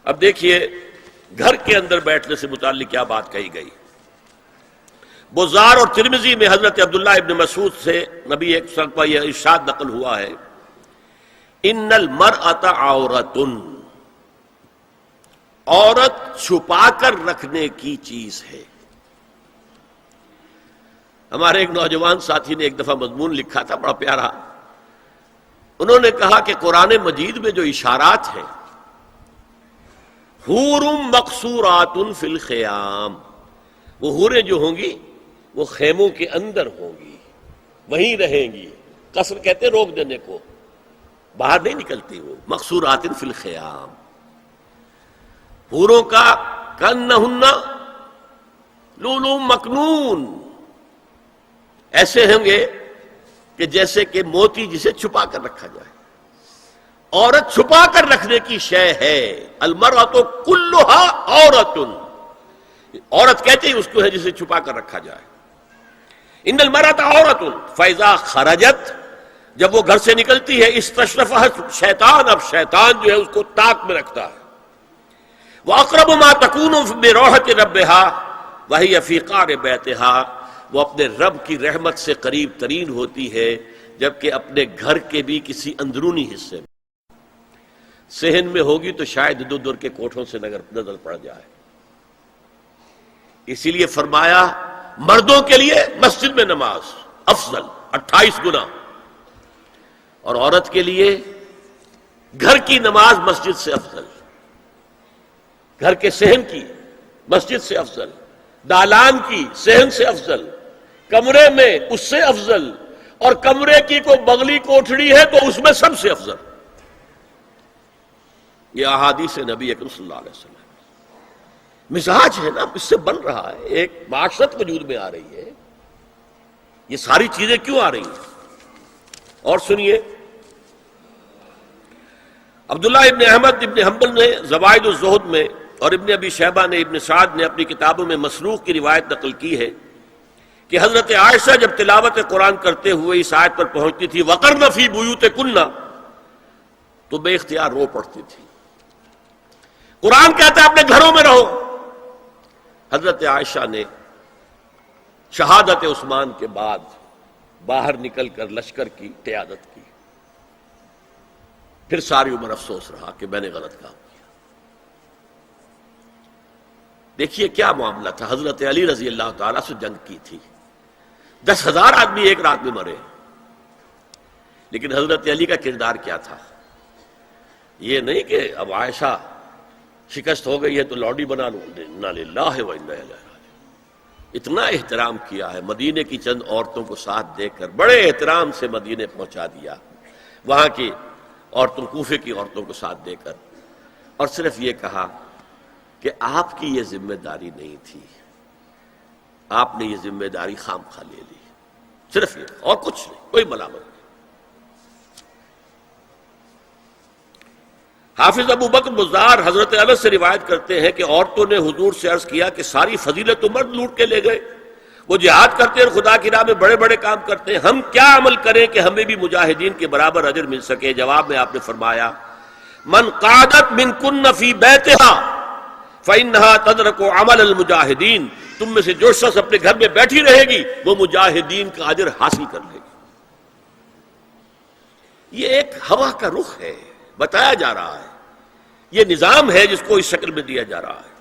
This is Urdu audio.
اب دیکھیے گھر کے اندر بیٹھنے سے متعلق کیا بات کہی گئی. بزار اور ترمذی میں حضرت عبداللہ ابن مسعود سے نبی ایک سرکہ یہ ارشاد نقل ہوا ہے، ان المرأۃ عورۃ، عورت چھپا کر رکھنے کی چیز ہے. ہمارے ایک نوجوان ساتھی نے ایک دفعہ مضمون لکھا تھا بڑا پیارا. انہوں نے کہا کہ قرآن مجید میں جو اشارات ہیں، حور مقصورات فی الخیام، وہ حوریں جو ہوں گی وہ خیموں کے اندر ہوں گی، وہیں رہیں گی. قصر کہتے ہیں روک دینے کو، باہر نہیں نکلتی. وہ مقصورات فی الخیام، حوروں کا کأنہن لؤلؤ مکنون، ایسے ہوں گے کہ جیسے کہ موتی جسے چھپا کر رکھا جائے. عورت چھپا کر رکھنے کی شے ہے. المرأۃ کلھا عورۃ، عورت کہتے ہیں اس کو ہے جسے چھپا کر رکھا جائے. ان المرأۃ عورۃ فاذا خرجت، جب وہ گھر سے نکلتی ہے، استشرفھا شیطان، اب شیطان جو ہے اس کو طاق میں رکھتا ہے. واقرب ما تکون بروحۃ ربھا وہی فی قعر بیتھا، وہ اپنے رب کی رحمت سے قریب ترین ہوتی ہے جبکہ اپنے گھر کے بھی کسی اندرونی حصے میں. صحن میں ہوگی تو شاید ادھر ادھر کے کوٹھوں سے نظر پڑ جائے. اسی لیے فرمایا مردوں کے لیے مسجد میں نماز افضل 28 گنا، اور عورت کے لیے گھر کی نماز مسجد سے افضل، گھر کے صحن کی مسجد سے افضل، دالان کی صحن سے افضل، کمرے میں اس سے افضل، اور کمرے کی کوئی بغلی کوٹھڑی ہے تو اس میں سب سے افضل. یہ احادیث نبی اکرم صلی اللہ علیہ وسلم مزاج ہے نا، اس سے بن رہا ہے، ایک معاشرت وجود میں آ رہی ہے. یہ ساری چیزیں کیوں آ رہی ہیں؟ اور سنیے، عبداللہ ابن احمد ابن حنبل نے زوائد الزہد میں اور ابن ابی شیبہ نے، ابن سعد نے اپنی کتابوں میں مسروق کی روایت نقل کی ہے کہ حضرت عائشہ جب تلاوت قرآن کرتے ہوئے اس آیت پر پہنچتی تھی وَقَرْنَ فِي بُيُوتِكُنَّ، تو بے اختیار رو پڑتی تھی. قرآن کہتا ہے اپنے گھروں میں رہو. حضرت عائشہ نے شہادت عثمان کے بعد باہر نکل کر لشکر کی قیادت کی. پھر ساری عمر افسوس رہا کہ میں نے غلط کام کیا. دیکھیے کیا معاملہ تھا. حضرت علی رضی اللہ تعالیٰ سے جنگ کی تھی، 10,000 آدمی ایک رات میں مرے، لیکن حضرت علی کا کردار کیا تھا؟ یہ نہیں کہ اب عائشہ شکست ہو گئی ہے تو لوڈی بنا لوں. انا للہ و انا الیہ راجعون. اتنا احترام کیا ہے، مدینے کی چند عورتوں کو ساتھ دے کر بڑے احترام سے مدینے پہنچا دیا، وہاں کی عورتوں، کوفے کی عورتوں کو ساتھ دے کر، اور صرف یہ کہا کہ آپ کی یہ ذمہ داری نہیں تھی، آپ نے یہ ذمہ داری خام خواہ لے لی. صرف یہ، اور کچھ نہیں، کوئی ملامت نہیں. حافظ ابو بکر بزار حضرت انس سے روایت کرتے ہیں کہ عورتوں نے حضور سے عرض کیا کہ ساری فضیلت تو مرد لوٹ کے لے گئے، وہ جہاد کرتے ہیں اور خدا کی راہ میں بڑے بڑے کام کرتے ہیں، ہم کیا عمل کریں کہ ہمیں بھی مجاہدین کے برابر اجر مل سکے؟ جواب میں آپ نے فرمایا من قعدت منکن فی بیتہا فإنہا تدرک عمل المجاہدین، تم میں سے جو شخص اپنے گھر میں بیٹھی رہے گی وہ مجاہدین کا اجر حاصل کر لے گی. یہ ایک ہوا کا رخ ہے، بتایا جا رہا ہے، یہ نظام ہے جس کو اس شکل میں دیا جا رہا ہے.